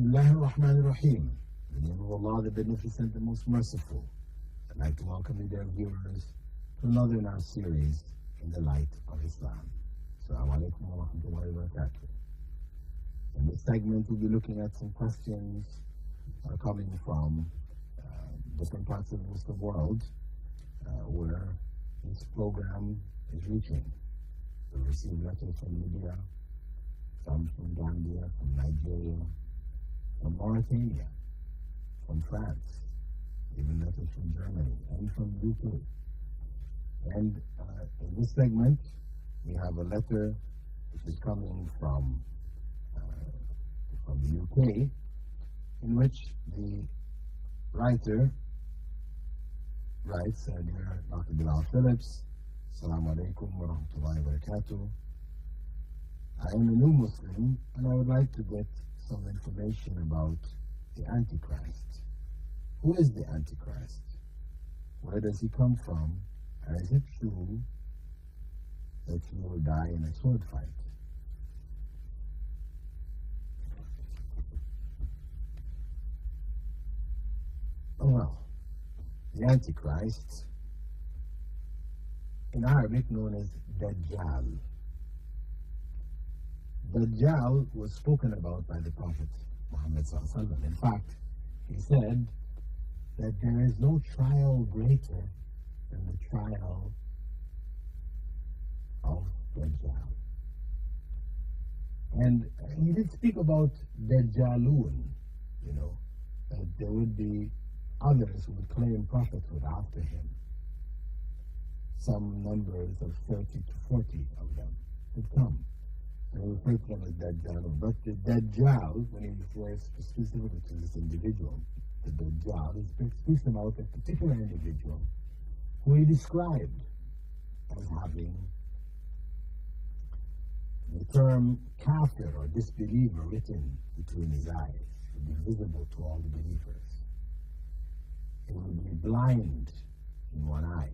Bismillah ar-Rahman ar-Rahim. In the name of Allah, the Beneficent, the Most Merciful. I'd like to welcome you, dear viewers, to another in our series, In the Light of Islam. Assalamu alaikum wa rahmatullahi wa barakatuh. In this segment, we'll be looking at some questions coming from different parts of the Muslim world where this program is reaching. We've received letters from Libya, some from Gambia, from Nigeria, from Mauritania, from France, even letters from Germany, and from UK. And in this segment, we have a letter which is coming from the UK, in which the writer writes, Dear Dr. Bilal Phillips, Assalamu alaikum wa rahmatullahi wa barakatuh. I am a new Muslim, and I would like to get some information about the Antichrist. Who is the Antichrist? Where does he come from? And is it true that he will die in a sword fight? Oh well, the Antichrist, in Arabic known as Dajjal. Dajjal was spoken about by the Prophet Muhammad sallallahu alaihi wasallam. In fact, he said that there is no trial greater than the trial of Dajjal. And he did speak about Dajjalun, that there would be others who would claim prophethood after him. Some numbers of 30 to 40 of them would come. And we refer to them as Dajjalun. But the Dajjal, when he refers specifically to this individual, the Dajjal, he speaks about a particular individual who he described as having the term kafir or disbeliever written between his eyes. It would be visible to all the believers. He would be blind in one eye.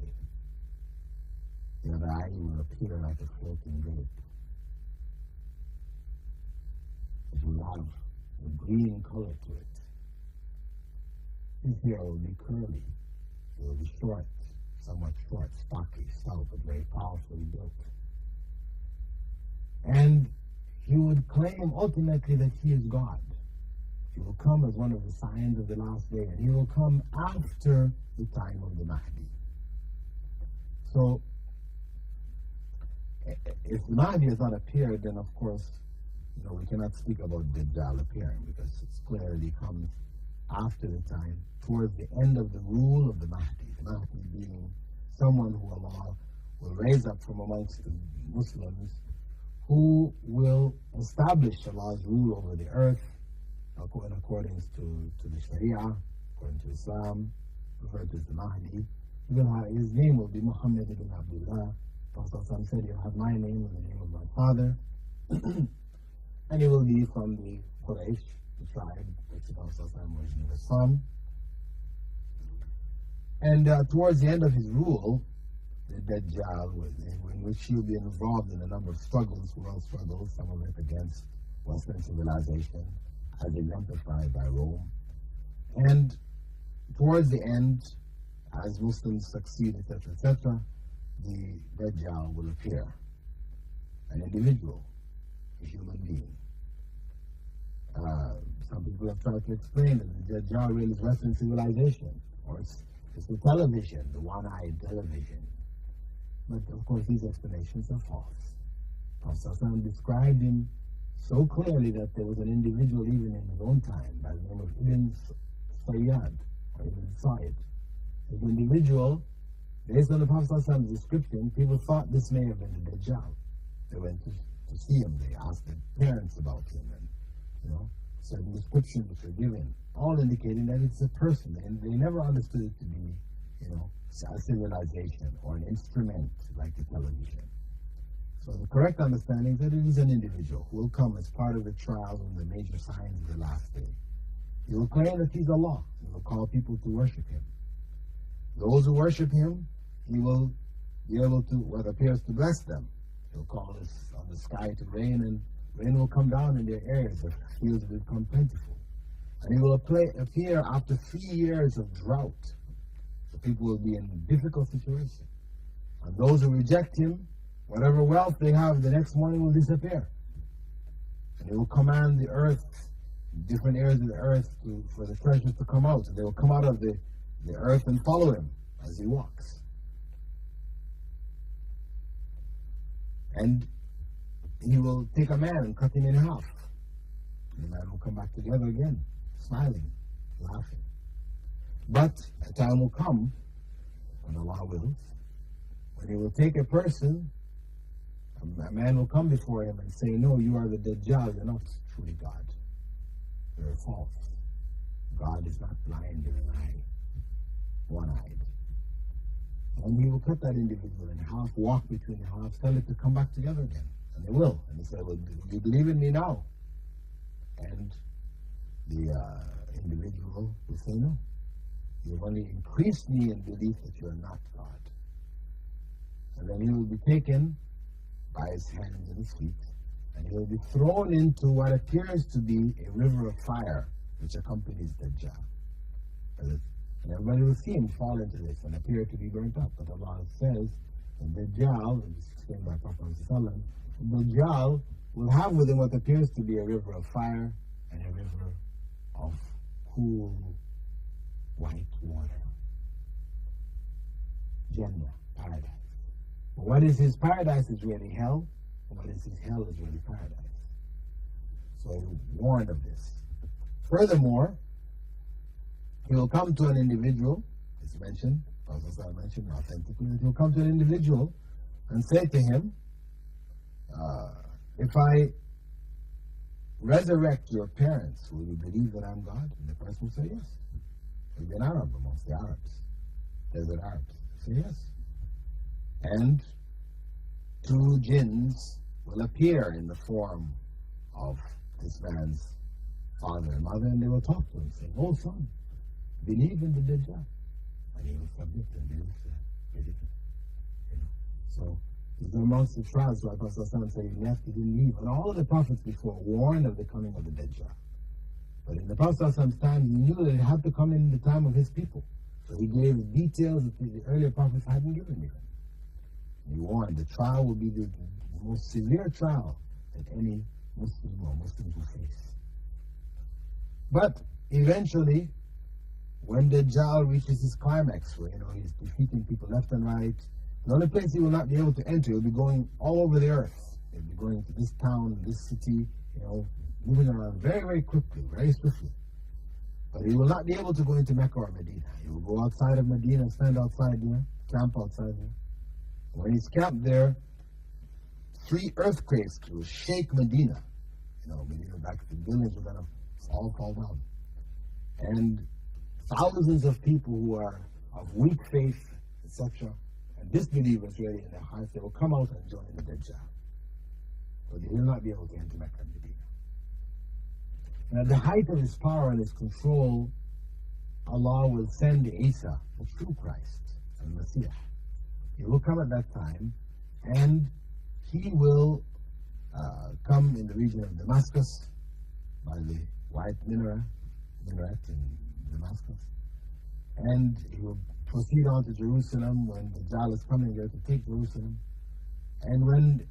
The other eye will appear like a floating grape. It will have a green color to it. His hair will be curly. It will be short, somewhat short, stocky, stout, but very powerfully built. And he would claim ultimately that he is God. He will come as one of the signs of the last day, and he will come after the time of the Mahdi. So, if the Mahdi has not appeared, then of course, we cannot speak about Dajjal appearing, because it's clearly comes after the time, towards the end of the rule of the Mahdi. The Mahdi being someone who Allah will raise up from amongst the Muslims, who will establish Allah's rule over the earth, in accordance to the Sharia, according to Islam, referred to as the Mahdi. His name will be Muhammad ibn Abdullah. Prophet said, "You have my name and the name of my father." And he will be from the Quraysh, the tribe which the Prophet originally was from. And towards the end of his rule, the Dajjal, in which he will be involved in a number of struggles, world struggles, some of it against Western civilization, as exemplified by Rome. And towards the end, as Muslims succeed, etc., the Dajjal will appear. An individual, a human being. Some people have tried to explain that the Dajjal really is Western civilization, or it's the television, the one-eyed television. But of course, these explanations are false. Prophet described him so clearly that there was an individual even in his own time by the name of Ibn Sayyad, or Ibn Sa'id. This individual, based on the Prophet's description, people thought this may have been the Dajjal. They went to see him, they asked their parents about him, and certain descriptions which were given, all indicating that it's a person, and they never understood it to be, a civilization or an instrument like the television. So the correct understanding is that it is an individual who will come as part of the trials and the major signs of the last day. He will claim that he's Allah. He will call people to worship him. Those who worship him, he will be able to, what appears to bless them. He'll call on the sky to rain, and rain will come down in their areas. The fields will become plentiful. And he will appear after 3 years of drought. So people will be in a difficult situation. And those who reject him, whatever wealth they have, the next morning will disappear. And he will command the earth, different areas of the earth, for the treasures to come out. And they will come out of the earth and follow him as he walks. And he will take a man and cut him in half. And the man will come back together again, smiling, laughing. But a time will come, when Allah wills, when he will take a person, a man will come before him and say, no, you are the Dajjal, you're not truly God. You're false. God is not blind in an eye, one-eyed. And he will cut that individual in half, walk between the halves, tell it to come back together again. And they will. And he said, well, do you believe in me now? And the individual will say, no. You've only increased me in belief that you're not God. And then he will be taken by his hands and his feet, and he will be thrown into what appears to be a river of fire, which accompanies Dajjal. And everybody will see him fall into this and appear to be burnt up. But Allah says, and Dajjal, and this is explained by Prophet Sallallahu Dajjal will have with him what appears to be a river of fire and a river of cool white water. Jannah, paradise. But what is his paradise is really hell, and what is his hell is really paradise. So he warned of this. Furthermore, he will come to an individual, it's mentioned, Prophet mentioned authentically, that he will come to an individual and say to him, if I resurrect your parents, will you believe that I'm God? And the person will say yes. He'll be an Arab amongst the Arabs, desert Arabs. Say yes. And 2 jinns will appear in the form of this man's father and mother, and they will talk to him, say, oh son, believe in the Dajjal. And he will submit and believe it. So it's amongst the trials where Prophet said he left, he didn't leave. And all of the prophets before warned of the coming of the Dajjal. But in the Prophet's time, he knew that it had to come in the time of his people. So he gave details that the earlier prophets hadn't given him. He warned the trial will be the most severe trial that any Muslim or Muslims will face. But eventually, when Dajjal reaches his climax, where he's defeating people left and right, the only place he will not be able to enter, he'll be going all over the earth. He'll be going to this town, this city, moving around very, very quickly, very swiftly. But he will not be able to go into Mecca or Medina. He will go outside of Medina, stand outside there, camp outside there. When he's camped there, 3 earthquakes will shake Medina. Medina back, the buildings are going to all fall down. And thousands of people who are of weak faith, etc., and disbelievers really in their hearts, they will come out and join the Dajjal. But they will not be able to enter Mecca and Medina. And at the height of his power and his control, Allah will send Isa, the true Christ, and Messiah. He will come at that time, and he will come in the region of Damascus by the white minaret in Damascus, and he will proceed on to Jerusalem when Dajjal is coming there to take Jerusalem. And when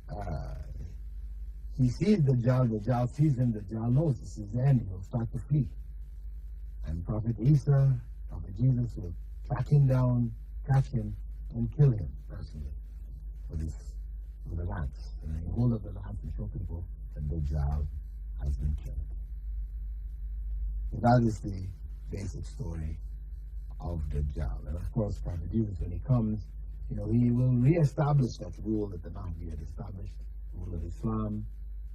he sees Dajjal sees him, Dajjal knows this is the end, he will start to flee. And Prophet Isa, Prophet Jesus will track him down, catch him, and kill him personally with a lance. And he hold up the lance and show people that Dajjal has been killed. So that is the basic story of Dajjal. And of course, Prophet Jesus, when he comes, he will re-establish that rule that the Mahdi had established, rule of Islam.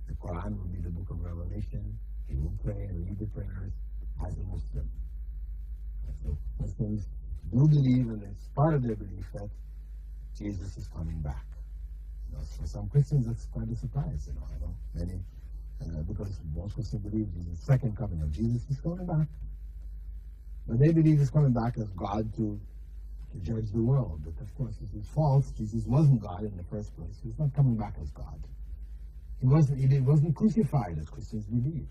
The Quran will be the book of Revelation. He will pray and read the prayers as a Muslim. So Muslims do believe, and it's part of their belief, that Jesus is coming back. For some Christians, that's quite a surprise. I know many, because most Christians believe the second coming of Jesus is coming back. But they believe he's coming back as God to judge the world. But of course, this is false. Jesus wasn't God in the first place. He's not coming back as God. He wasn't crucified as Christians believe.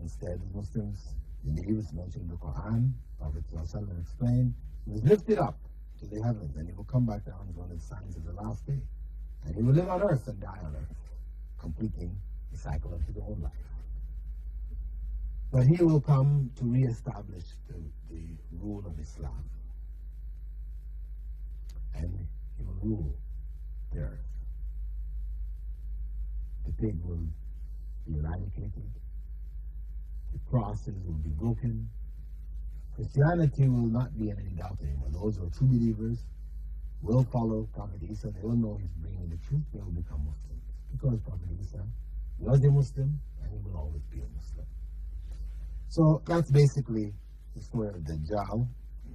Instead, Muslims Indeed, it's mentioned in the Quran. Prophet ﷺ explained, he was lifted up to the heavens, and he will come back down as one of the signs of the last day. And he will live on earth and die on earth, completing the cycle of his own life. But he will come to reestablish the rule of Islam. And he will rule the earth. The pig will be eradicated. The crosses will be broken. Christianity will not be in any doubt anymore. Those who are true believers will follow Prophet Isa. They will know he's bringing the truth. They will become Muslims. Because Prophet Isa was a Muslim and he will always be a Muslim. So that's basically the story of Dajjal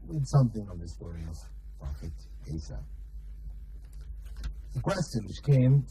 with something of the story of Prophet Isa. The question which came